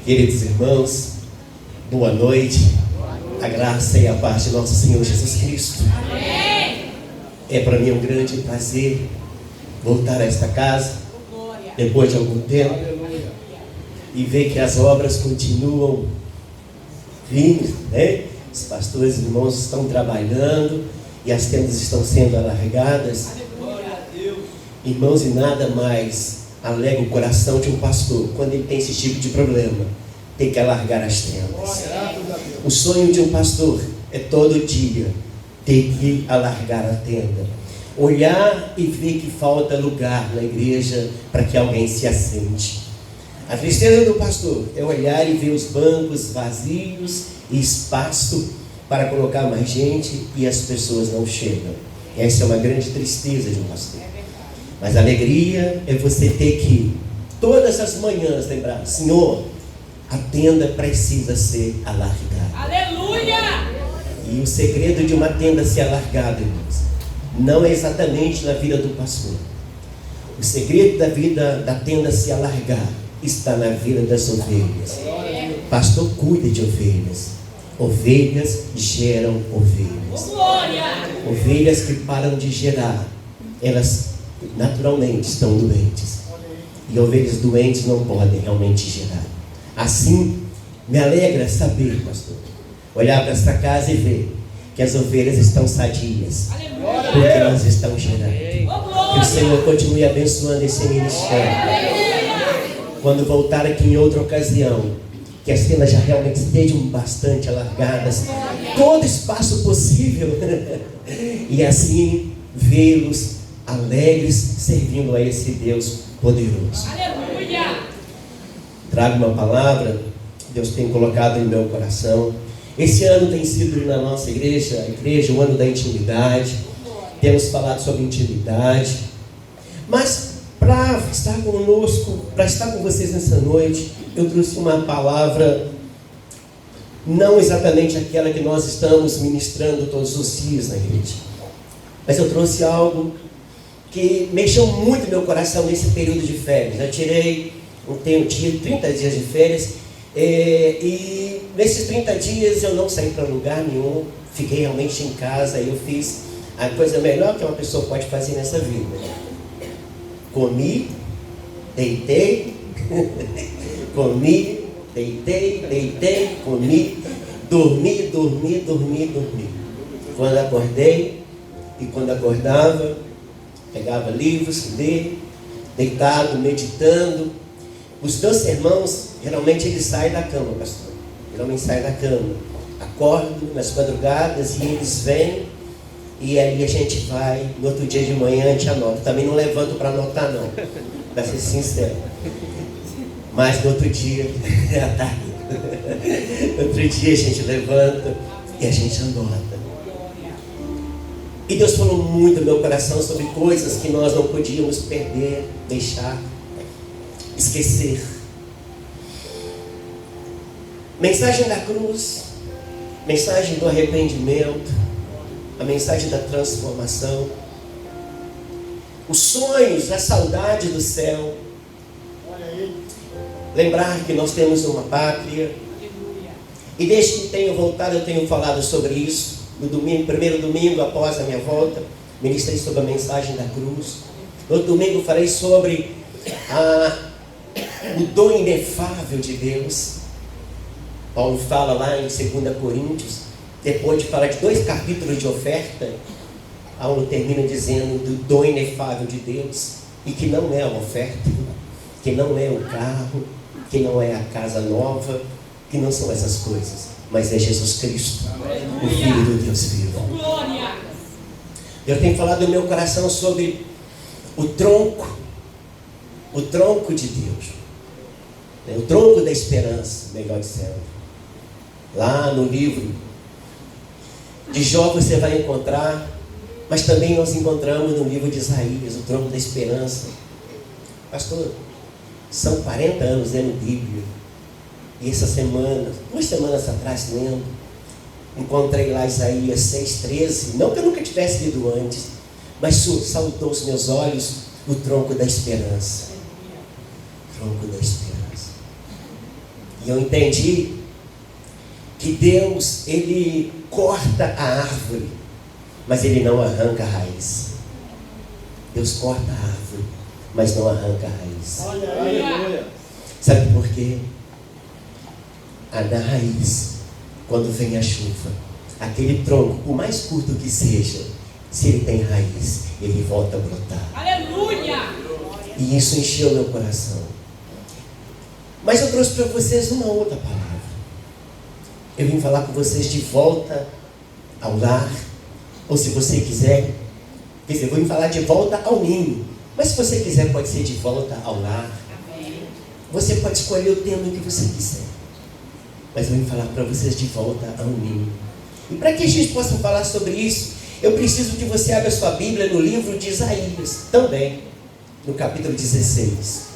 Queridos irmãos, boa noite. A graça e a paz de nosso Senhor Jesus Cristo. Amém. É para mim um grande prazer voltar a esta casa depois de algum tempo e ver que as obras continuam firmes, né? Os pastores e irmãos estão trabalhando e as tendas estão sendo alargadas. Irmãos, e nada mais alegra o coração de um pastor quando ele tem esse tipo de problema, tem que alargar as tendas. O sonho de um pastor é todo dia ter que alargar a tenda, olhar e ver que falta lugar na igreja para que alguém se assente. A tristeza do pastor é olhar e ver os bancos vazios e espaço para colocar mais gente e as pessoas não chegam. Essa é uma grande tristeza de um pastor. Mas a alegria é você ter que, todas as manhãs, lembrar: Senhor, a tenda precisa ser alargada. Aleluia! E o segredo de uma tenda ser alargada, irmãos, não é exatamente na vida do pastor. O segredo da vida da tenda se alargar está na vida das ovelhas. O pastor cuida de ovelhas. Ovelhas geram ovelhas. Ovelhas que param de gerar, elas naturalmente estão doentes. E ovelhas doentes não podem realmente gerar. Assim, me alegra saber, pastor, olhar para esta casa e ver que as ovelhas estão sadias, porque elas estão gerando. Que o Senhor continue abençoando esse ministério. Quando voltar aqui em outra ocasião, que as tendas já realmente estejam bastante alargadas, todo espaço possível, e assim vê-los alegres servindo a esse Deus poderoso. Aleluia! Trago uma palavra que Deus tem colocado em meu coração. Esse ano tem sido na nossa igreja, a igreja, o ano da intimidade. Temos falado sobre intimidade. Mas para estar conosco, para estar com vocês nessa noite, eu trouxe uma palavra, não exatamente aquela que nós estamos ministrando todos os dias na igreja, mas eu trouxe algo que mexeu muito meu coração nesse período de férias. Eu tirei 30 dias de férias, e nesses 30 dias eu não saí para lugar nenhum, fiquei realmente em casa. E eu fiz a coisa melhor que uma pessoa pode fazer nessa vida: comi, deitei, comi, deitei, comi, dormi. Quando acordei e quando acordava, pegava livros, ler, deitado, meditando. Os meus sermãos, geralmente eles saem da cama, pastor. Geralmente saem da cama. Acordo nas madrugadas e eles vêm. E aí a gente vai, no outro dia de manhã a gente anota. Também não levanto para anotar não, para ser sincero. Mas no outro dia, à tarde, no outro dia a gente levanta e a gente anota. E Deus falou muito no meu coração sobre coisas que nós não podíamos perder, deixar, esquecer. Mensagem da cruz, mensagem do arrependimento, a mensagem da transformação, os sonhos, a saudade do céu. Lembrar que nós temos uma pátria. E desde que tenho voltado, eu tenho falado sobre isso. No domingo, primeiro domingo após a minha volta, ministrei sobre a mensagem da cruz. No outro domingo falei sobre o dom inefável de Deus. Paulo fala lá em 2 Coríntios, depois de falar de 2 capítulos de oferta, Paulo termina dizendo do dom inefável de Deus, e que não é a oferta, que não é o carro, que não é a casa nova, que não são essas coisas, mas é Jesus Cristo, o Filho do Deus vivo. Eu tenho falado no meu coração sobre o tronco de Deus, o tronco da esperança, melhor dizendo. Lá no livro de Jó você vai encontrar, mas também nós encontramos no livro de Isaías, o tronco da esperança. Pastor, são 40 anos lendo Bíblia, e essa semana, 2 semanas atrás lendo, encontrei lá Isaías 6,13, não que eu nunca tivesse lido antes, mas saltou aos meus olhos o tronco da esperança. Tronco da esperança. E eu entendi que Deus, Ele corta a árvore, mas Ele não arranca a raiz. Deus corta a árvore, mas não arranca a raiz. Aleluia. Sabe por quê? Na raiz, quando vem a chuva, aquele tronco, por mais curto que seja, se ele tem raiz, ele volta a brotar. Aleluia. E isso encheu meu coração. Mas eu trouxe para vocês uma outra palavra. Eu vim falar com vocês de volta ao lar, ou se você quiser, quer dizer, eu vim falar de volta ao ninho. Mas se você quiser, pode ser de volta ao lar. Você pode escolher o tema que você quiser. Mas eu vim falar para vocês de volta ao ninho. E para que a gente possa falar sobre isso, eu preciso que você abra sua Bíblia no livro de Isaías, também, no capítulo 16.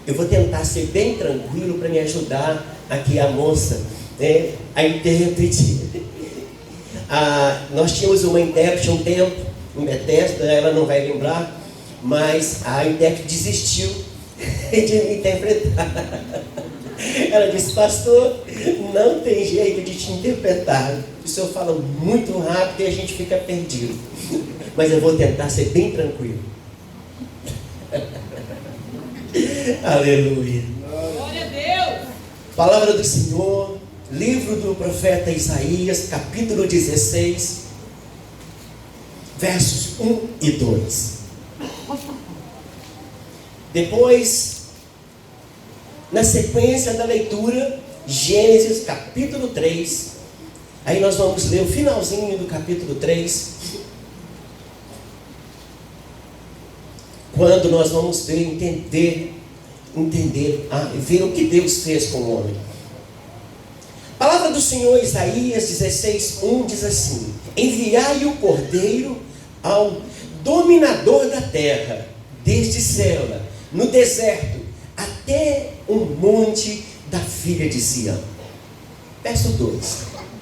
Eu vou tentar ser bem tranquilo para me ajudar aqui a moça, a intérprete. Nós tínhamos uma intérprete um tempo, em Bethesda, ela não vai lembrar, mas a intérprete desistiu de me interpretar. Ela disse: pastor, não tem jeito de te interpretar. O senhor fala muito rápido e a gente fica perdido. Mas eu vou tentar ser bem tranquilo. Aleluia. Glória a Deus. Palavra do Senhor, livro do profeta Isaías, capítulo 16, versos 1 e 2. Depois, na sequência da leitura, Gênesis capítulo 3. Aí nós vamos ler o finalzinho do capítulo 3. Quando nós vamos ver, ver o que Deus fez com o homem. A palavra do Senhor, Isaías 16:1 diz assim: enviai o cordeiro ao dominador da terra, desde Sela, no deserto, até o monte da filha de Sião. Verso 2: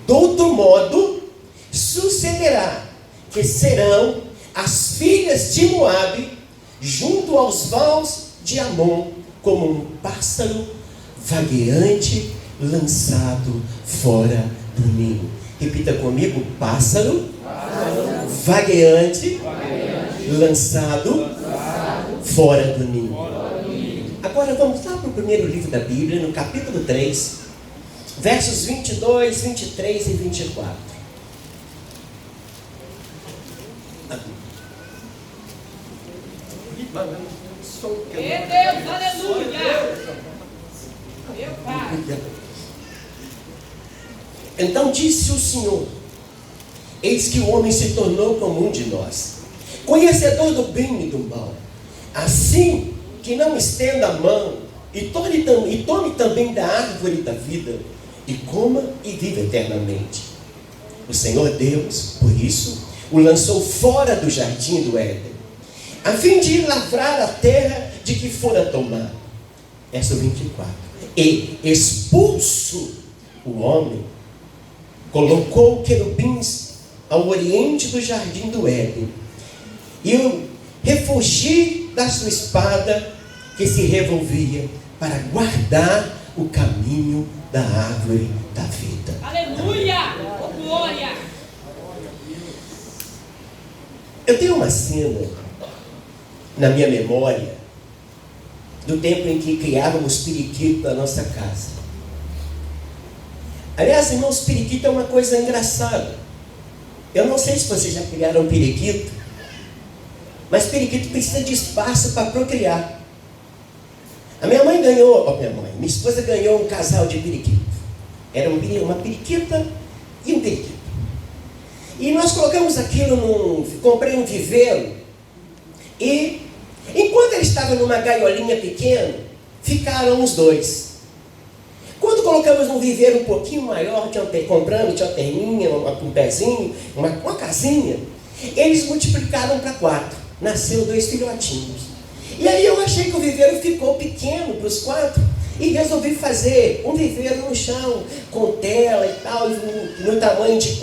do outro modo sucederá que serão as filhas de Moabe junto aos vales de Amon, como um pássaro vagueante lançado fora do ninho. Repita comigo: pássaro, vagueante, lançado fora do ninho. Agora vamos lá para o primeiro livro da Bíblia, no capítulo 3, versos 22, 23 e 24. Meu Deus, aleluia. Meu Pai. Então disse o Senhor: eis que o homem se tornou como um de nós, conhecedor do bem e do mal. Assim que não estenda a mão e tome também da árvore da vida, e coma e viva eternamente. O Senhor Deus, por isso, o lançou fora do jardim do Éden, a fim de lavrar a terra de que fora tomado. Verso 24: e expulso o homem, colocou querubins ao oriente do jardim do Éden, e o refugi da sua espada que se revolvia para guardar o caminho da árvore da vida. Aleluia. Oh, glória. Eu tenho uma cena na minha memória do tempo em que criávamos periquito na nossa casa. Aliás, irmãos, periquito é uma coisa engraçada. Eu não sei se vocês já criaram periquito, mas periquito precisa de espaço para procriar. Minha esposa ganhou um casal de periquito. Era uma periquita e um periquito. E nós colocamos aquilo comprei um viveiro, e enquanto ele estava numa gaiolinha pequena, ficaram os dois. Quando colocamos num viveiro um pouquinho maior, compramos tinha uma terninha, um pezinho, uma casinha, eles multiplicaram para 4. Nasceu 2 filhotinhos. E aí eu achei que o viveiro ficou pequeno para os 4 e resolvi fazer um viveiro no chão, com tela e tal, no tamanho de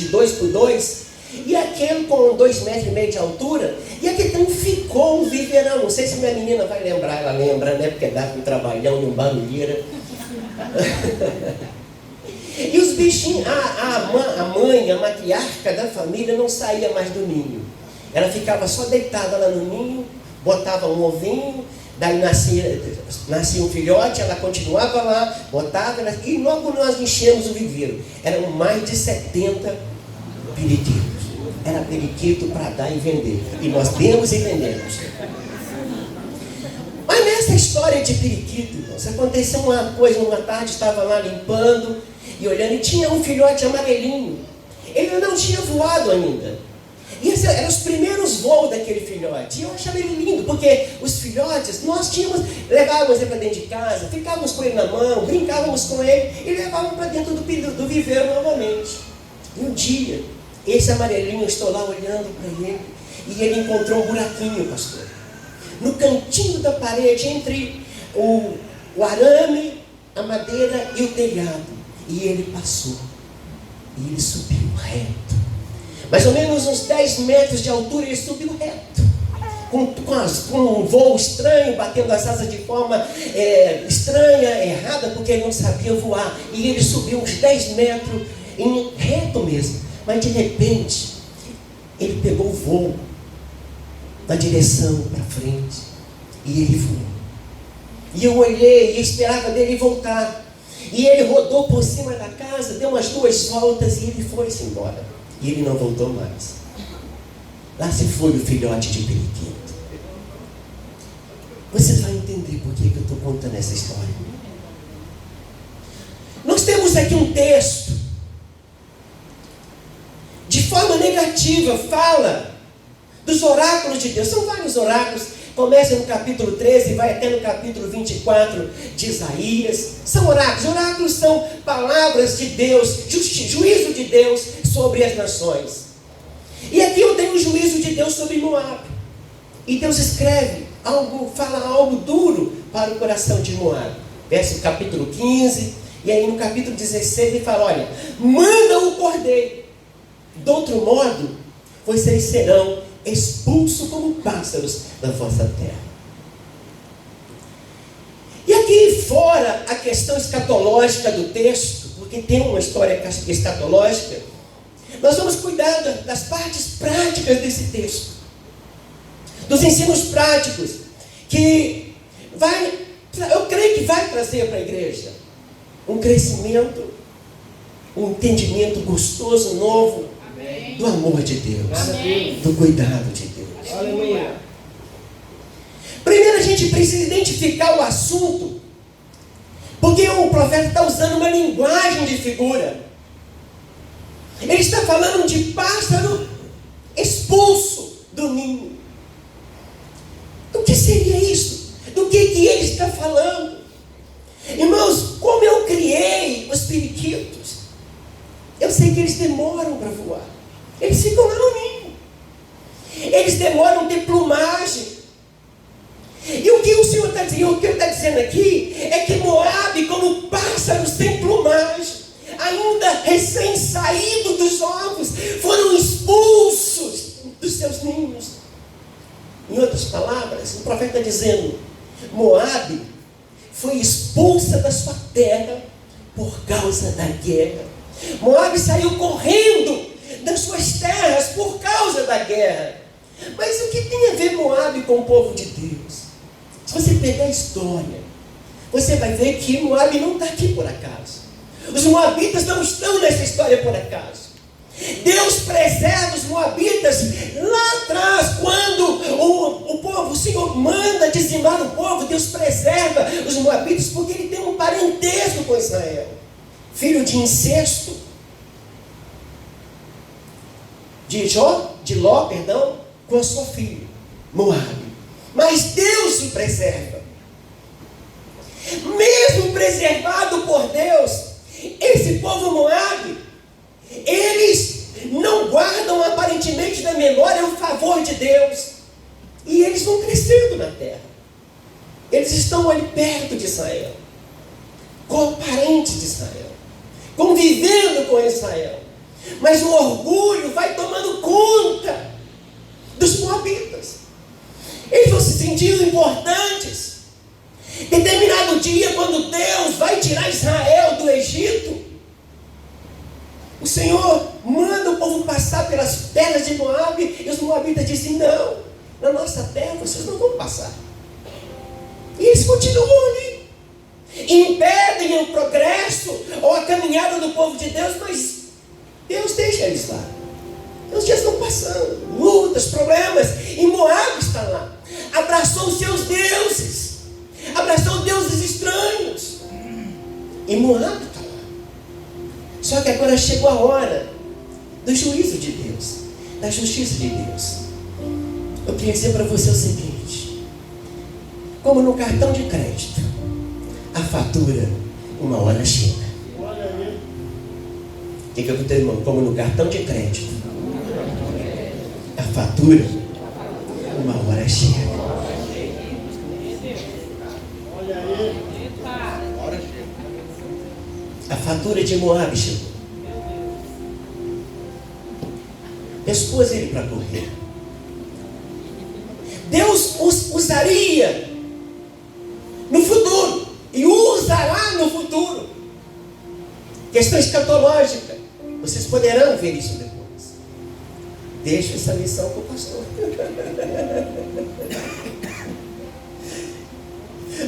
2 por 2, e aquele com 2,5 metros de altura, e aqui então ficou um viveirão. Não sei se minha menina vai lembrar, ela lembra, né? Porque dá um trabalhão, um barulheira. E os bichinhos, a mãe, a matriarca da família não saía mais do ninho. Ela ficava só deitada lá no ninho, botava um ovinho, daí nascia um filhote, ela continuava lá, botava, e logo nós enchemos o viveiro. Eram mais de 70 periquitos. Era periquito para dar e vender. E nós demos e vendemos. Mas nessa história de periquito, irmãos, aconteceu uma coisa, uma tarde estava lá limpando e olhando, e tinha um filhote amarelinho. Ele não tinha voado ainda. E esses eram os primeiros voos daquele filhote. E eu achava ele lindo, porque os filhotes, nós levávamos ele para dentro de casa, ficávamos com ele na mão, brincávamos com ele e levávamos para dentro do viveiro novamente. E um dia, esse amarelinho, eu estou lá olhando para ele, e ele encontrou um buraquinho, pastor. No cantinho da parede, entre o arame, a madeira e o telhado. E ele passou. E ele subiu reto. Mais ou menos uns 10 metros de altura, ele subiu reto. Com um voo estranho, batendo as asas de forma estranha, errada, porque ele não sabia voar. E ele subiu uns 10 metros, reto mesmo. Mas de repente, ele pegou o voo na direção para frente. E ele voou. E eu olhei e esperava dele voltar. E ele rodou por cima da casa, deu umas 2 voltas e ele foi-se embora. E ele não voltou mais. Lá se foi o filhote de periquito. Você vai entender por que eu estou contando essa história. Nós temos aqui um texto. De forma negativa, fala dos oráculos de Deus. São vários oráculos. Começa no capítulo 13 e vai até no capítulo 24 de Isaías. São oráculos. Oráculos são palavras de Deus, juízo de Deus sobre as nações. E aqui eu tenho o juízo de Deus sobre Moab. E Deus escreve fala algo duro para o coração de Moab. Verso capítulo 15, e aí no capítulo 16 ele fala, olha, manda o cordeiro. De outro modo, vocês serão expulsos como pássaros da vossa terra. E aqui fora a questão escatológica do texto, porque tem uma história escatológica, nós vamos cuidar das partes práticas desse texto, dos ensinos práticos, que eu creio que vai trazer para a igreja um crescimento, um entendimento gostoso, novo, do amor de Deus, Amém. do cuidado de Deus. Aleluia. Primeiro a gente precisa identificar o assunto, porque o profeta está usando uma linguagem de figura. Ele está falando de pássaro expulso do ninho. O que seria isso? Do que ele está falando? Irmãos, como eu criei os periquitos, eu sei que eles demoram para voar. Eles ficam lá no ninho. Eles demoram a ter plumagem. E o que o Senhor está dizendo, o que ele está dizendo aqui, é que Moab, como pássaro sem plumagem, ainda recém-saído dos ovos, foram expulsos dos seus ninhos. Em outras palavras, o profeta está dizendo, Moab foi expulsa da sua terra por causa da guerra. Moab saiu correndo das suas terras por causa da guerra. Mas o que tem a ver Moab com o povo de Deus? Se você pegar a história, você vai ver que Moab não está aqui por acaso. Os moabitas não estão nessa história por acaso. Deus preserva os moabitas lá atrás, quando o Senhor manda dizimar o povo. Deus preserva os moabitas porque ele tem um parentesco com Israel, filho de incesto de Ló, com a sua filha Moabe. Mas Deus o preserva. Mesmo preservado por Deus, esse povo Moabe, eles não guardam aparentemente na memória o favor de Deus. E eles vão crescendo na terra. Eles estão ali perto de Israel, como parentes de Israel, convivendo com Israel. Mas o orgulho vai tomando conta dos moabitas. Eles vão se sentindo importantes. Determinado dia, quando Deus vai tirar Israel do Egito, o Senhor manda o povo passar pelas terras de Moabe, e os moabitas dizem: não, na nossa terra vocês não vão passar. E eles continuam ali, impedem o progresso ou a caminhada do povo de Deus, mas Deus deixa eles lá. Os dias estão passando, lutas, problemas, e Moabe está lá, abraçou os seus deuses, abraçou deuses estranhos, e Moabe está lá. Só que agora chegou a hora do juízo de Deus, da justiça de Deus. Eu queria dizer para você o seguinte: como no cartão de crédito, a fatura uma hora chega. Diga para o teu irmão: como no cartão de crédito, a fatura uma hora chega. A fatura de Moabe chegou. Deus pôs ele para correr. Deus usaria no futuro, e usará no futuro. Questão escatológica. Vocês poderão ver isso depois. Deixa essa lição para o pastor.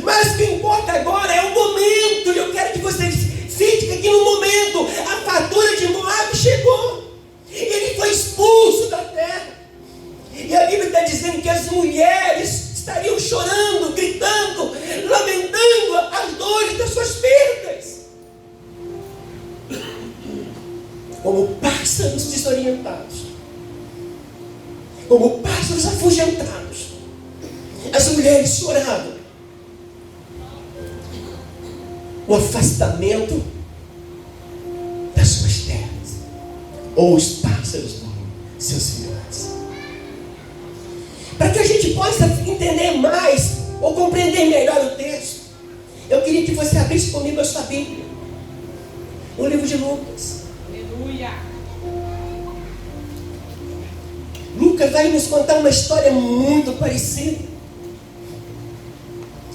Mas o que importa agora é o momento. E eu quero que vocês fiquem aqui no momento. A fatura de Moabe chegou. Ele foi expulso da terra. E a Bíblia está dizendo que as mulheres estariam chorando, gritando, lamentando as dores das suas perdas, como pássaros desorientados, como pássaros afugentados. As mulheres choravam. O afastamento das suas terras, ou os pássaros dos seus filhotes. Para que a gente possa entender mais ou compreender melhor o texto, eu queria que você abrisse comigo a sua Bíblia, o livro de Lucas. Aleluia. Lucas vai nos contar uma história muito parecida.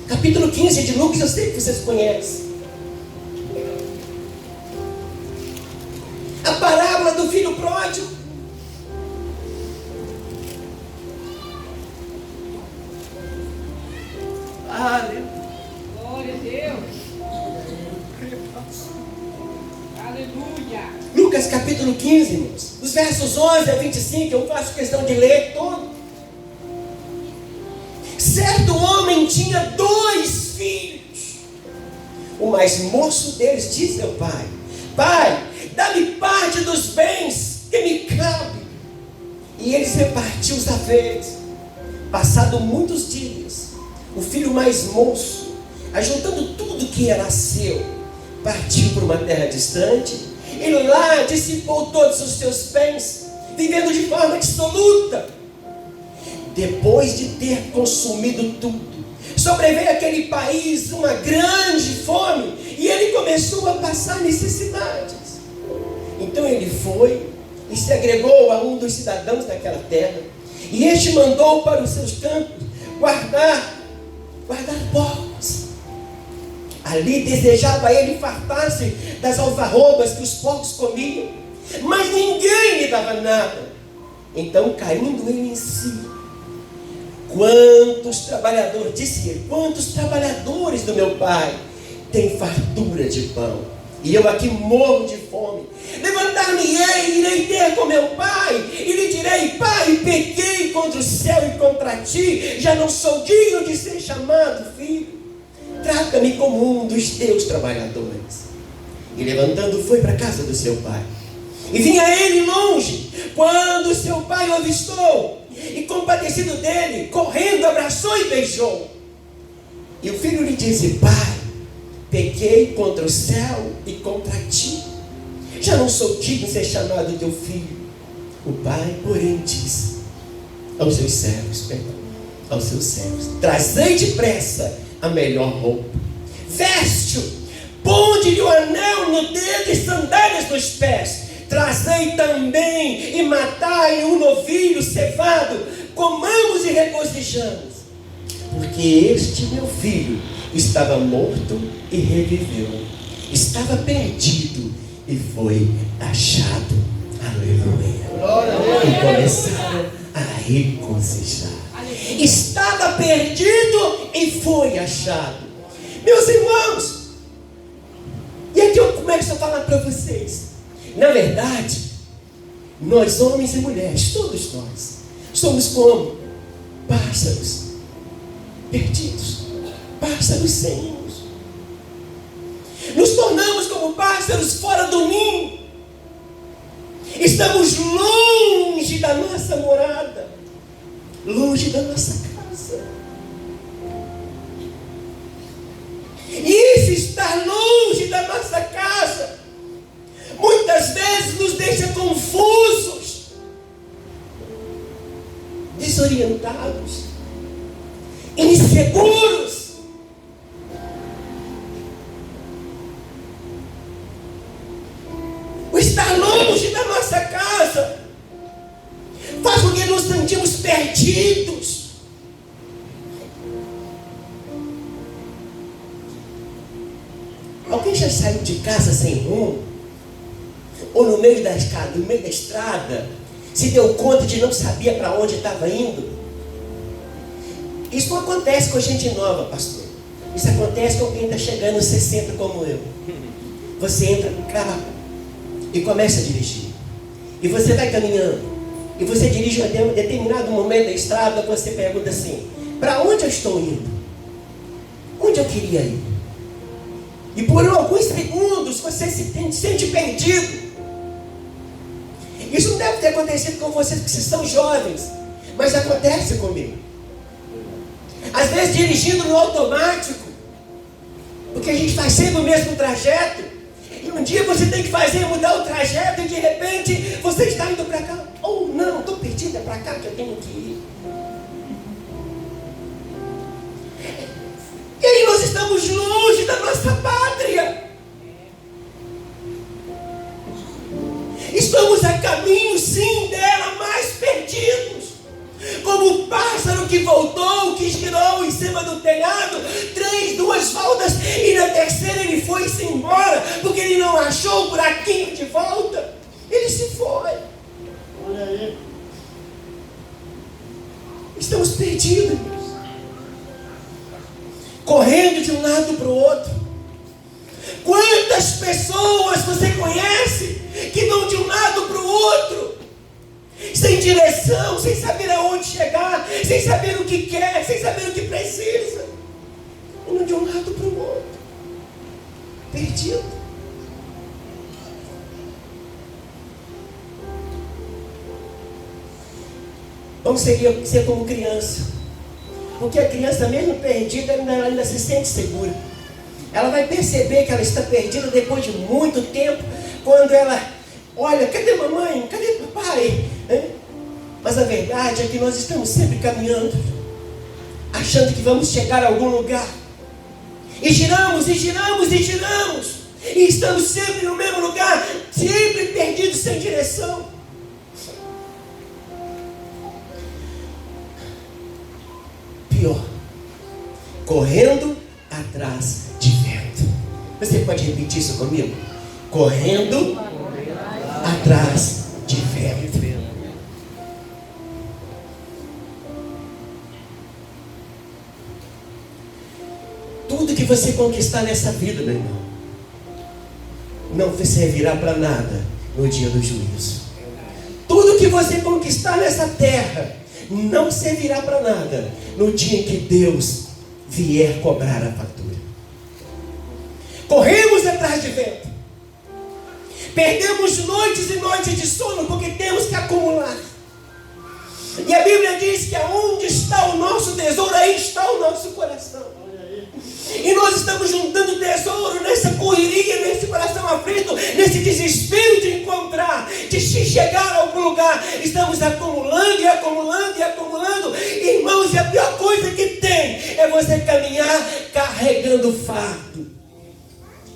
Capítulo 15 de Lucas, eu sei que vocês conhecem. A parábola do filho pródigo. Glória a Deus. Aleluia. Lucas capítulo 15, irmãos. Dos versos 11 a 25, eu faço questão de ler todo. Certo homem tinha 2 filhos. O mais moço deles disse ao pai: pai, dá-me parte dos bens que me cabe. E eles repartiam os haveres. Passado muitos dias, o filho mais moço, ajuntando tudo que era seu, partiu para uma terra distante e lá dissipou todos os seus bens, vivendo de forma dissoluta. Depois de ter consumido tudo, sobreveio àquele país uma grande fome e ele começou a passar necessidades. Então ele foi e se agregou a um dos cidadãos daquela terra, e este mandou para os seus campos guardar porcos. Ali desejava ele fartar-se das alfarrobas que os porcos comiam, mas ninguém lhe dava nada. Então, caindo ele em si, disse ele, quantos trabalhadores do meu pai têm fartura de pão, e eu aqui morro de fome. Levantar-me-ei, irei ter com meu pai, e lhe direi: pai, pequei contra o céu e contra ti, já não sou digno de ser chamado filho. Trata-me como um dos teus trabalhadores. E levantando foi para a casa do seu pai. E vinha ele longe, quando seu pai o avistou, e compadecido dele, correndo, abraçou e beijou. E o filho lhe disse: pai, pequei contra o céu e contra ti, já não sou digno de ser chamado teu filho. O pai, porém, disse aos seus servos, trazei depressa a melhor roupa, veste-o, ponde-lhe o anel no dedo e sandálias nos pés, trazei também e matai um novilho cevado, comamos e regozijamos. porque este meu filho estava morto e reviveu, estava perdido e foi achado. Aleluia. E começaram a regozijar. Estava perdido e foi achado. Meus irmãos, e aqui eu começo a falar para vocês. Na verdade, nós homens e mulheres, todos nós, somos como pássaros perdidos, pássaros sem ninhos. Nos tornamos como pássaros fora do ninho. Estamos longe da nossa morada, longe da nossa casa. E esse estar longe da nossa casa muitas vezes nos deixa confusos, desorientados, inseguros. O estar longe da nossa casa faz com que nos sentimos perdidos. Alguém já saiu de casa sem rumo? Ou no meio da estrada, se deu conta de não sabia para onde estava indo? Isso não acontece com gente nova, pastor. Isso acontece com quem está chegando aos 60 como eu. Você entra no carro e começa a dirigir. E você vai caminhando. E você dirige até um determinado momento da estrada, você pergunta assim: para onde eu estou indo? Onde eu queria ir? E por alguns segundos você se sente perdido. Isso não deve ter acontecido com vocês, porque vocês são jovens, mas acontece comigo. Às vezes dirigindo no automático, porque a gente faz sempre o mesmo trajeto, e um dia você tem que mudar o trajeto, e de repente você está indo para cá. Ou não, estou perdido, é para cá que eu tenho que ir. E aí nós estamos longe da nossa pátria. Estamos a caminho, sim, dela, mas perdidos. Como o pássaro que voltou, que girou em cima do telhado, 2 voltas, e na terceira ele foi-se embora, porque ele não achou o buraquinho de volta. Ele se foi. Olha aí. Estamos perdidos, correndo de um lado para o outro. Quantas pessoas você conhece que vão de um lado para o outro, sem direção, sem saber aonde chegar, sem saber o que quer, sem saber o que precisa, indo de um lado para o outro, perdido. Vamos ser como criança, porque a criança, mesmo perdida, ela ainda se sente segura. Ela vai perceber que ela está perdida depois de muito tempo, quando ela olha: cadê mamãe? Cadê papai? Mas a verdade é que nós estamos sempre caminhando, achando que vamos chegar a algum lugar, e giramos, e giramos, e giramos, e estamos sempre no mesmo lugar, sempre perdidos, sem direção. Pior, correndo atrás de vento. Você pode repetir isso comigo? Correndo atrás de vento. Tudo que você conquistar nessa vida, meu irmão, não servirá para nada no dia do juízo. Tudo que você conquistar nessa terra não servirá para nada no dia em que Deus vier cobrar a fatura. Corremos atrás de vento, perdemos noites e noites de sono, porque temos que acumular. E a Bíblia diz que aonde está o nosso tesouro, aí está o nosso coração. E nós estamos juntando tesouro nessa correria, nesse coração aflito, nesse desespero de encontrar, de chegar a algum lugar. Estamos acumulando e acumulando e acumulando. Irmãos, e a pior coisa que tem é você caminhar carregando fardo.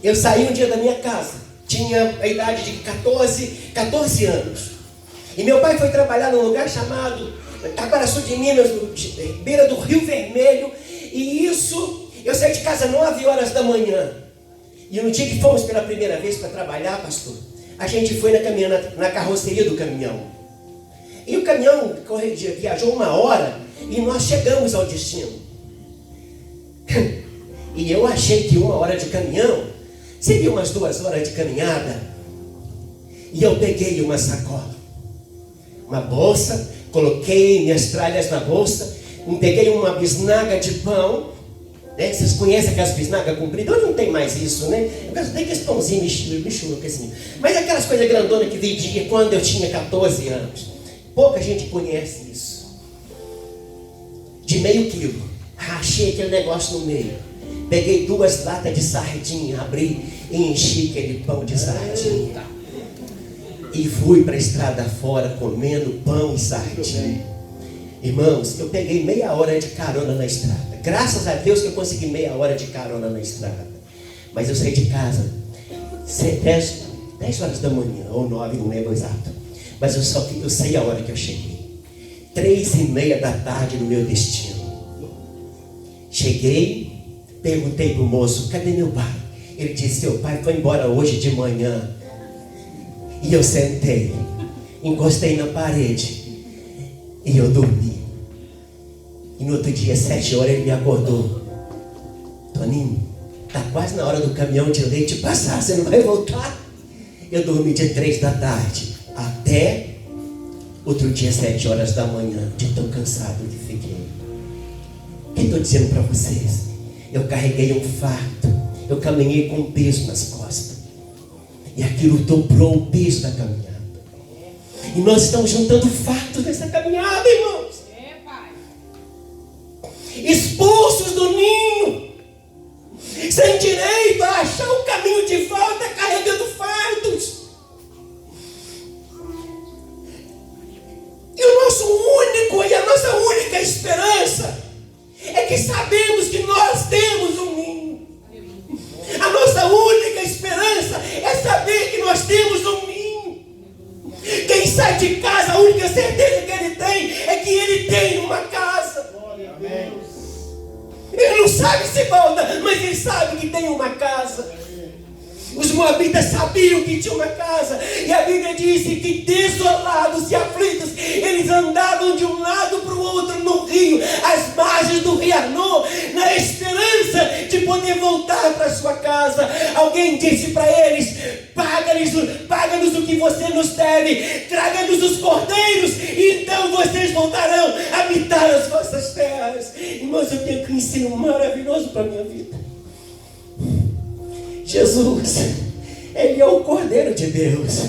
Eu saí um dia da minha casa, tinha a idade de 14 anos. E meu pai foi trabalhar num lugar chamado Taquaraçu de Minas, beira do Rio Vermelho. E isso, eu saí de casa 9 horas da manhã. E no dia que fomos pela primeira vez para trabalhar, pastor, a gente foi na carroceria do caminhão. E o caminhão viajou 1 hora e nós chegamos ao destino. E eu achei que 1 hora de caminhão seria umas 2 horas de caminhada. E eu peguei uma sacola, uma bolsa, coloquei minhas tralhas na bolsa, peguei uma bisnaga de pão, né? Vocês conhecem aquelas bisnagas compridas? Hoje não tem mais isso, né? Eu gostei aqueles pãozinhos michurucazinhos. Mas aquelas coisas grandonas que vendia quando eu tinha 14 anos. Pouca gente conhece isso. De meio quilo. Rachei aquele negócio no meio. Peguei 2 latas de sardinha, abri e enchi aquele pão de sardinha. E fui para a estrada fora comendo pão e sardinha. Irmãos, eu peguei meia hora de carona na estrada. Graças a Deus que eu consegui meia hora de carona na estrada. Mas eu saí de casa 10 horas da manhã, ou 9, não lembro exato. Mas eu sei a hora que eu cheguei. 3:30 da tarde no meu destino. Cheguei, perguntei para o moço, cadê meu pai? Ele disse, seu pai foi embora hoje de manhã. E eu sentei, encostei na parede e eu dormi. E no outro dia, 7 horas, ele me acordou. Toninho, está quase na hora do caminhão de leite passar, você não vai voltar? Eu dormi de 3 da tarde até outro dia, 7 horas da manhã, de tão cansado que fiquei. O que estou dizendo para vocês? Eu carreguei um fardo, eu caminhei com um peso nas costas. E aquilo dobrou o peso da caminhada. E nós estamos juntando fardo nessa caminhada, irmãos. Pai. Expulsos do ninho, sem direito a achar o caminho de volta, carregando fardos. E o nosso único e a nossa única esperança é que sabemos que nós temos um ninho. A nossa única esperança é saber que nós temos um ninho. Quem sai de casa, a única certeza que ele tem é que ele tem uma casa. Ele não sabe se volta, mas ele sabe que tem uma casa. Os moabitas sabiam que tinha uma casa. E a Bíblia disse que desolados e aflitos, eles andavam de um lado para o outro no rio, às margens do rio Arnon, na esperança de poder voltar para sua casa. Alguém disse para eles, paga-nos o que você nos deve, traga-nos os cordeiros, e então vocês voltarão a habitar as vossas terras. Irmãos, eu tenho um ensino maravilhoso para a minha vida. Jesus, Ele é o Cordeiro de Deus.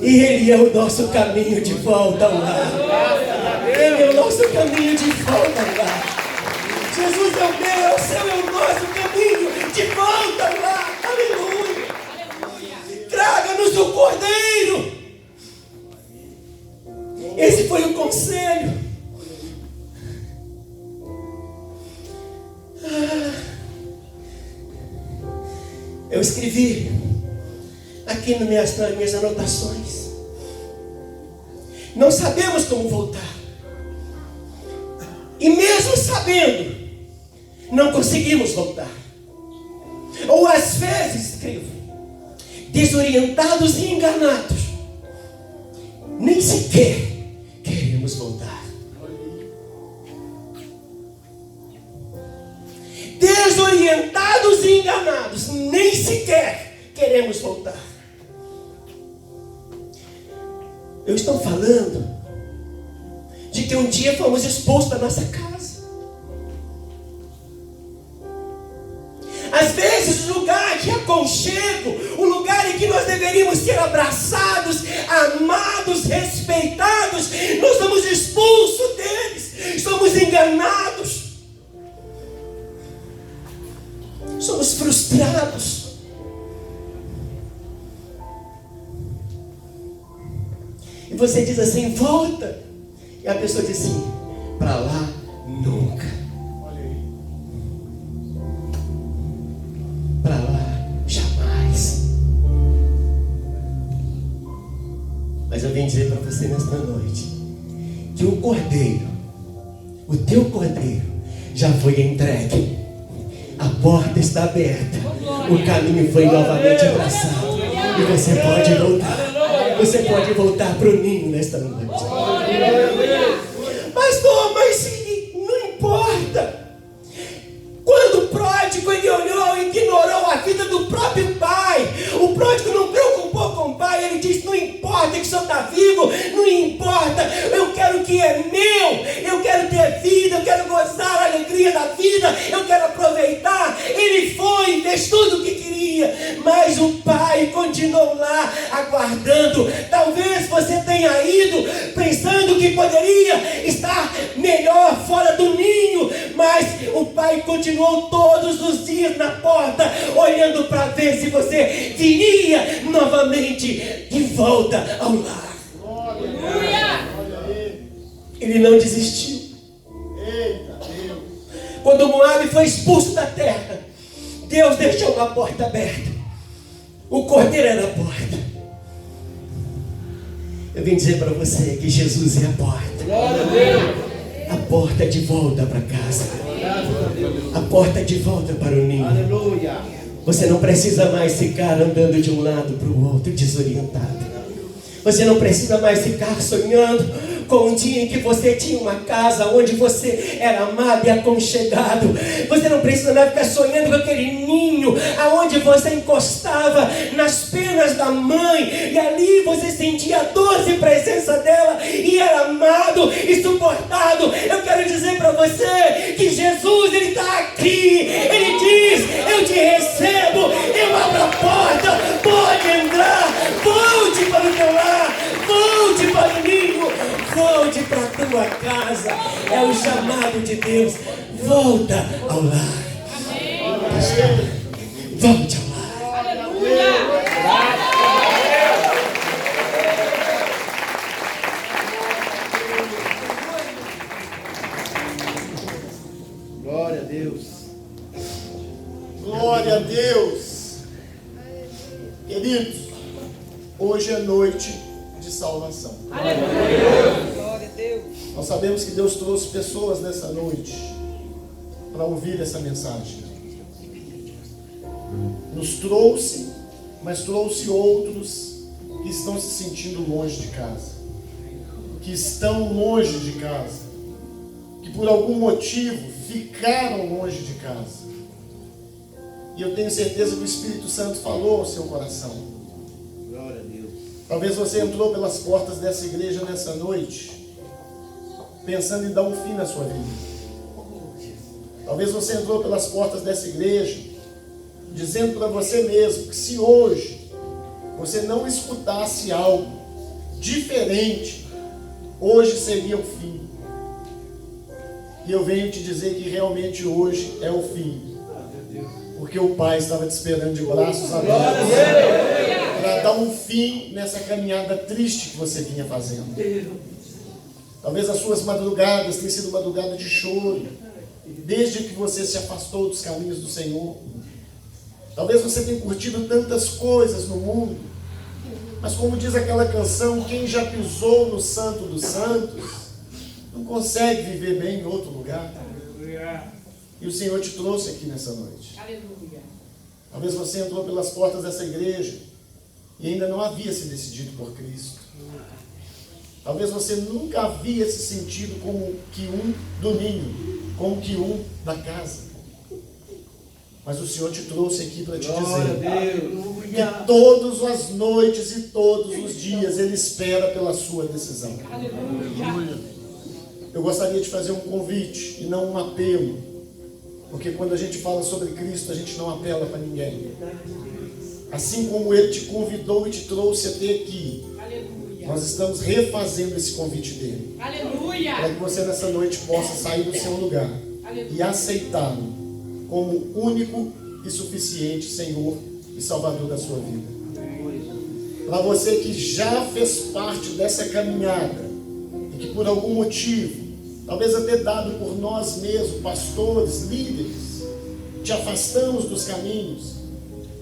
E Ele é o nosso caminho de volta ao lar. Ele é o nosso caminho de volta ao lar. Jesus é o meu, é o seu, é o nosso caminho de volta ao lar. Aleluia. Traga-nos o Cordeiro. Esse foi o conselho. Eu escrevi aqui nas minhas anotações. Não sabemos como voltar. E mesmo sabendo, não conseguimos voltar. Ou às vezes, escrevo, desorientados e enganados, nem sequer queremos voltar. Desorientados e enganados, nem sequer queremos voltar. Eu estou falando de que um dia fomos expulsos da nossa casa. Às vezes o lugar de aconchego, o lugar em que nós deveríamos ser abraçados, amados, respeitados, nós somos expulsos deles, somos enganados. Somos frustrados. E você diz assim, volta. E a pessoa diz assim, para lá nunca. Para lá jamais. Mas eu vim dizer para você nesta noite que o Cordeiro, o teu Cordeiro, já foi entregue. A porta está aberta. O caminho foi novamente traçado. E você pode voltar. Você pode voltar para o ninho nesta noite. Pastor, mas não importa. Quando o pródigo ele olhou e ignorou a vida do próprio pai, o pródigo não preocupou com o pai, ele disse: não importa que o senhor está vivo, não importa, eu quero o que é meu, eu quero ter vida, eu quero gozar a alegria da vida, eu quero aproveitar. Ele foi, fez tudo o que queria, mas o pai continuou lá aguardando. Talvez você tenha ido pensando que poderia estar melhor fora do ninho, mas o pai continuou todos os dias na porta, olhando para ver se você viria novamente de volta ao lar. Ele não desistiu. Quando Moabe foi expulso da terra, Deus deixou a porta aberta. O cordeiro era a porta. Eu vim dizer para você que Jesus é a porta. A porta de volta para casa. A porta de volta para o ninho. Aleluia. Você não precisa mais ficar andando de um lado para o outro desorientado. Você não precisa mais ficar sonhando com um dia em que você tinha uma casa onde você era amado e aconchegado. Você não precisa mais ficar sonhando com aquele ninho aonde você encostava nas penas da mãe e ali você sentia a doce presença dela e era amado e suportado. Eu quero dizer para você que Jesus, ele está aqui. Ele diz: eu te recebo, eu abro a porta, pode entrar, volte para o teu lar, volte para o ninho, volte para a tua casa. É o chamado de Deus. Volta ao lar. Volte ao lar. Glória a Deus. Glória a Deus. Queridos, hoje é noite de salvação. Aleluia. Glória a Deus. Nós sabemos que Deus trouxe pessoas nessa noite para ouvir essa mensagem. Nos trouxe, mas trouxe outros que estão se sentindo longe de casa, que estão longe de casa, que por algum motivo ficaram longe de casa. E eu tenho certeza que o Espírito Santo falou ao seu coração. Glória a Deus. Talvez você entrou pelas portas dessa igreja nessa noite pensando em dar um fim na sua vida. Talvez você entrou pelas portas dessa igreja dizendo para você mesmo que se hoje você não escutasse algo diferente, hoje seria o fim. E eu venho te dizer que realmente hoje é o fim. Porque o Pai estava te esperando de braços abertos para dar um fim nessa caminhada triste que você vinha fazendo. Talvez as suas madrugadas tenham sido madrugadas de choro, desde que você se afastou dos caminhos do Senhor. Talvez você tenha curtido tantas coisas no mundo, mas como diz aquela canção, quem já pisou no Santo dos Santos não consegue viver bem em outro lugar. E o Senhor te trouxe aqui nessa noite. Aleluia. Talvez você entrou pelas portas dessa igreja e ainda não havia se decidido por Cristo. Talvez você nunca havia se sentido como que um do ninho, como que um da casa. Mas o Senhor te trouxe aqui para te dizer que todas as noites e todos os dias Ele espera pela sua decisão. Aleluia. Eu gostaria de fazer um convite e não um apelo. Porque quando a gente fala sobre Cristo, a gente não apela para ninguém. Assim como Ele te convidou e te trouxe até aqui, Aleluia. nós estamos refazendo esse convite dele. Aleluia. Para que você nessa noite possa sair do seu lugar e aceitá-lo como único e suficiente Senhor e Salvador da sua vida. Para você que já fez parte dessa caminhada e que por algum motivo, talvez até dado por nós mesmos, pastores, líderes, te afastamos dos caminhos,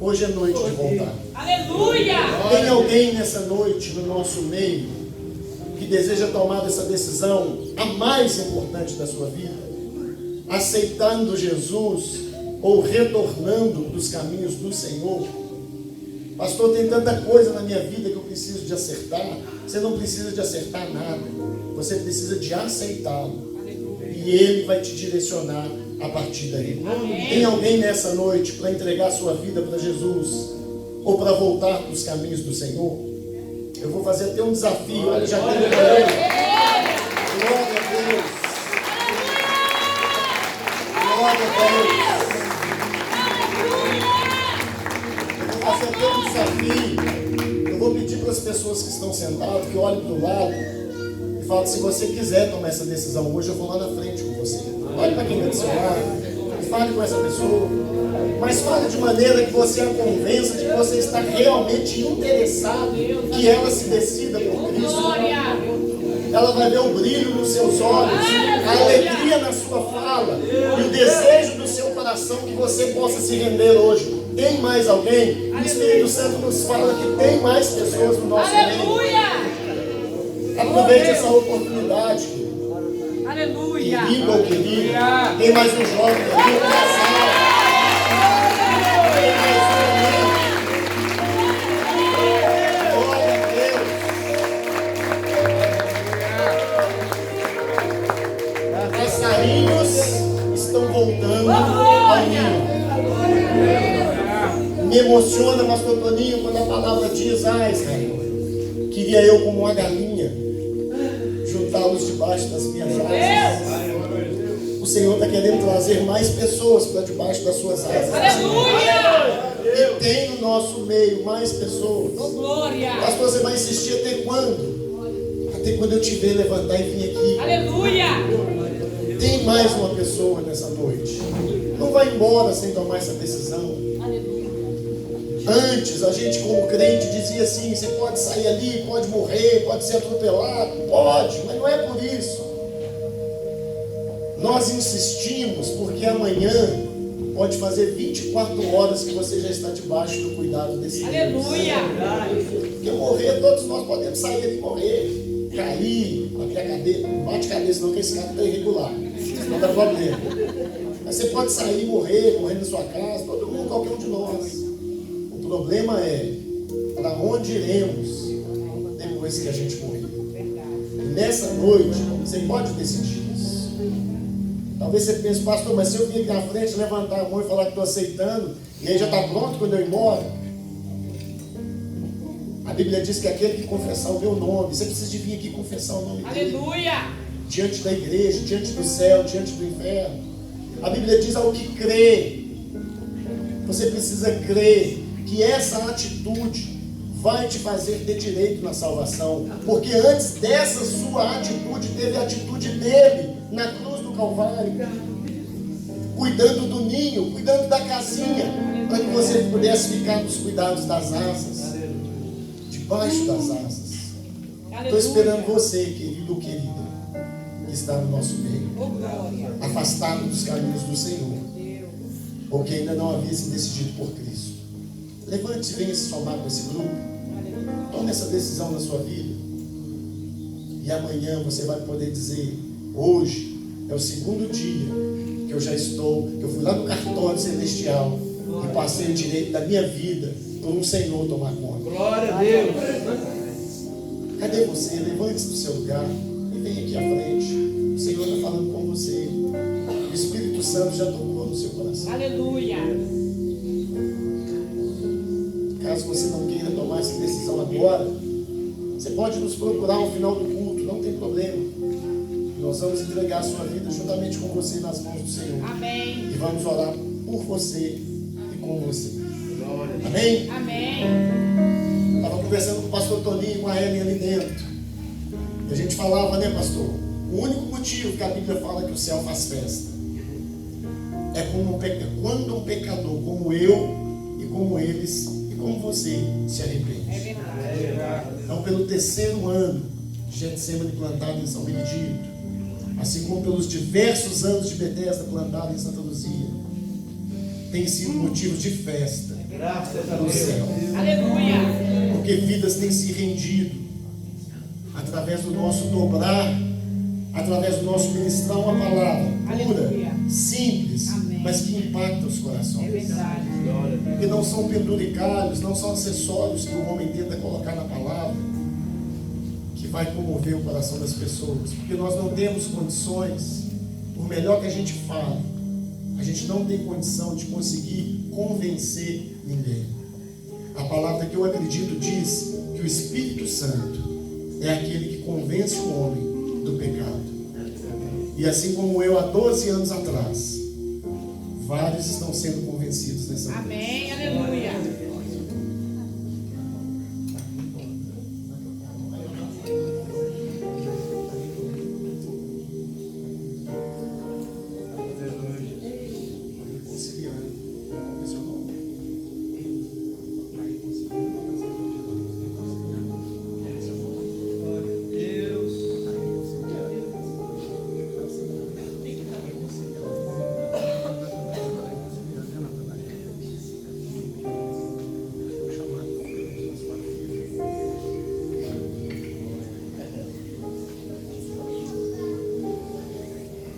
hoje é noite de voltar. Aleluia. Tem alguém nessa noite no nosso meio que deseja tomar essa decisão, a mais importante da sua vida? aceitando Jesus ou retornando dos caminhos do Senhor. Pastor, tem tanta coisa na minha vida que eu preciso de acertar. Você não precisa de acertar nada. Você precisa de aceitá-lo. E Ele vai te direcionar a partir daí. Tem alguém nessa noite para entregar sua vida para Jesus? Ou para voltar para os caminhos do Senhor? Eu vou fazer até um desafio. Olha, já tem um galera. Glória a Deus. Glória a Deus. Eu vou fazer até um desafio. Eu vou pedir para as pessoas que estão sentadas que olhem para o lado e falem: se você quiser tomar essa decisão hoje, eu vou lá na frente com você. Olhe para quem está do seu lado e fale com essa pessoa. Mas fale de maneira que você a convença de que você está realmente interessado que ela se decida por Cristo. Ela vai ver o brilho nos seus olhos, a alegria na sua fala e o desejo do seu coração que você possa se render hoje. Tem mais alguém? O Espírito Santo nos fala que tem mais pessoas no nosso meio. Aproveite essa oportunidade. Aleluia. Querido ou querida, tem mais um jovem aqui na sala. Tem mais um aqui. Glória a Deus. Passarinhos estão voltando ao ninho. Me emociona, pastor Toninho, quando a palavra diz: Israel, queria eu como uma galinha juntá-los debaixo das minhas asas. O Senhor está querendo trazer mais pessoas para debaixo das suas asas. Aleluia! E tem no nosso meio mais pessoas. Glória! Pastor, você vai insistir até quando? Até quando eu te ver levantar e vir aqui. Aleluia! Tem mais uma pessoa nessa noite. Não vai embora sem tomar essa decisão. Antes, a gente como crente dizia assim: você pode sair ali, pode morrer, pode ser atropelado, pode, mas não é por isso. Nós insistimos porque amanhã pode fazer 24 horas que você já está debaixo do cuidado desse Deus. Aleluia! Porque morrer, todos nós podemos sair ali e morrer, cair, bater a cabeça, não bate a cabeça não, que esse cara está irregular, não dá problema. Mas você pode sair e morrer na sua casa, todo mundo, qualquer um de nós. O problema é para onde iremos depois que a gente morrer. E nessa noite, você pode decidir isso. Talvez você pense: pastor, mas se eu vir aqui na frente, levantar a mão e falar que estou aceitando, e aí já está pronto quando eu ir embora? A Bíblia diz que aquele que confessar o meu nome, você precisa de vir aqui confessar o nome dele. Aleluia! Diante da igreja, diante do céu, diante do inferno. A Bíblia diz: ao que crê. Você precisa crer que essa atitude vai te fazer ter direito na salvação. Porque antes dessa sua atitude, teve a atitude dele na cruz do Calvário, cuidando do ninho, cuidando da casinha, para que você pudesse ficar nos cuidados das asas, debaixo das asas. Estou esperando você, querido ou querida, que está no nosso meio, afastado dos caminhos do Senhor, ou que ainda não havia se decidido por Cristo. Levante-se e venha se somar com esse grupo. Tome essa decisão na sua vida. E amanhã você vai poder dizer: hoje é o segundo dia que eu fui lá no cartório celestial e passei o direito da minha vida por um Senhor tomar conta. Glória a Deus. Cadê você? Levante-se do seu lugar e venha aqui à frente. O Senhor está falando com você. O Espírito Santo já tocou no seu coração. Aleluia! Caso você não queira tomar essa decisão agora, você pode nos procurar ao final do culto, não tem problema. Nós vamos entregar a sua vida juntamente com você nas mãos do Senhor. Amém! E vamos orar por você e com você. Glória a Deus. Amém? Amém! Estava conversando com o pastor Toninho e com a Ellen ali dentro. E a gente falava, né, pastor? O único motivo que a Bíblia fala que o céu faz festa é quando um pecador como eu e como eles e como você se arrepende. É verdade. Então, pelo terceiro ano de Getsemane plantado em São Benedito, assim como pelos diversos anos de Betesda plantado em Santa Luzia, tem sido motivo de festa Graças a no céu. Deus. Aleluia! Porque vidas têm se rendido através do nosso dobrar, através do nosso ministrar uma palavra pura, simples, mas que impactam os corações. Que não são penduricalhos, não são acessórios que o homem tenta colocar na palavra, que vai comover o coração das pessoas. Porque nós não temos condições, por melhor que a gente fale, a gente não tem condição de conseguir convencer ninguém. A palavra que eu acredito diz que o Espírito Santo é aquele que convence o homem do pecado. E assim como eu há 12 anos atrás, vários estão sendo convencidos nessa noite. Amém, aleluia.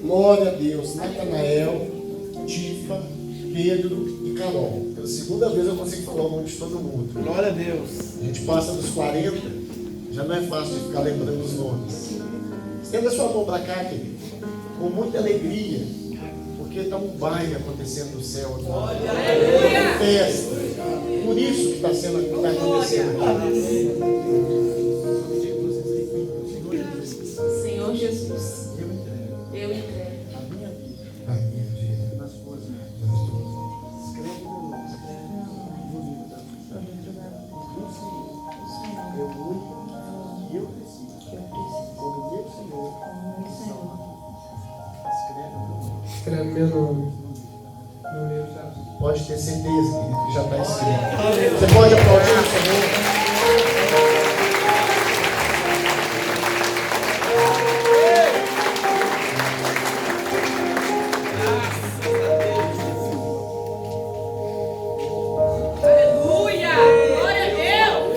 Glória a Deus. Natanael, Tifa, Pedro e Carol. Pela segunda vez eu consigo falar o nome de todo mundo. Glória a Deus. A gente passa dos 40, já não é fácil de ficar lembrando os nomes. Estenda sua mão para cá, querido, com muita alegria, porque está um baile acontecendo no céu aqui. Aleluia. Festa. Por isso que está acontecendo aqui. Senhor Jesus, eu entrego. A minha vida nas suas mãos. Eu vou e eu preciso. Como meu Senhor. Escreve meu nome no livro da vida. Pode ter certeza, querido, que já está escrito. Você pode aplaudir o Senhor. Aleluia. Glória a Deus.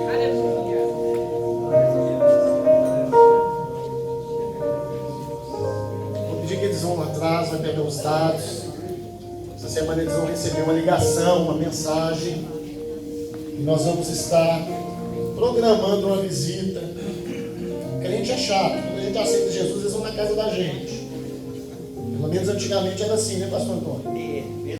Aleluia. Vou pedir que eles vão lá atrás, vai pegar os dados. Essa semana eles vão receber uma ligação, uma mensagem. E nós vamos estar programando uma visita. Crente é chato. Quando a gente aceita Jesus, eles vão na casa da gente. Pelo menos antigamente era assim, né, pastor Antônio?